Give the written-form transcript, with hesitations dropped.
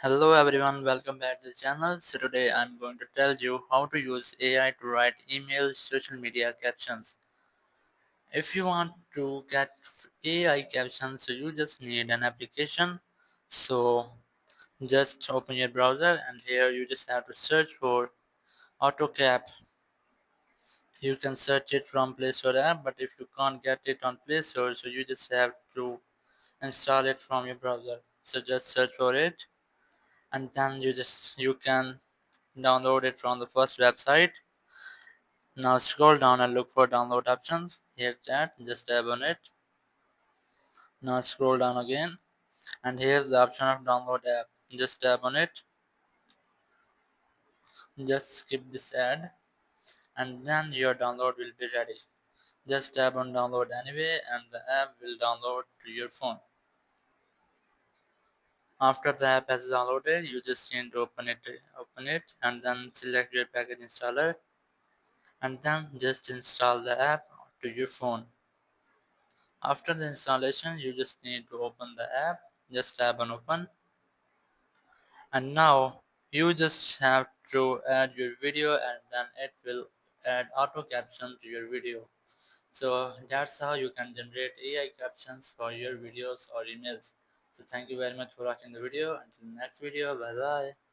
Hello everyone, welcome back to the channel. So today I'm going to tell you how to use AI to write email social media captions. If you want to get AI captions, so you just need an application. So just open your browser and here you just have to search for AutoCap. You can search it from Play Store app, but if you can't get it on Play Store, so you just have to install it from your browser. So just search for it and then you can download it from the first website. Now scroll down and look for download options. Here's that, just tap on it. Now scroll down again and here's the option of download app. Just tap on it. Just skip this ad and then your download will be ready. Just tap on download anyway and the app will download to your phone. After the app has downloaded, you just need to open it and then select your package installer and then just install the app to your phone. After the installation, you just need to open the app. Just tap on open. And now you just have to add your video and then it will add auto caption to your video. So that's how you can generate AI captions for your videos or emails. So thank you very much for watching the video. Until the next video, bye bye.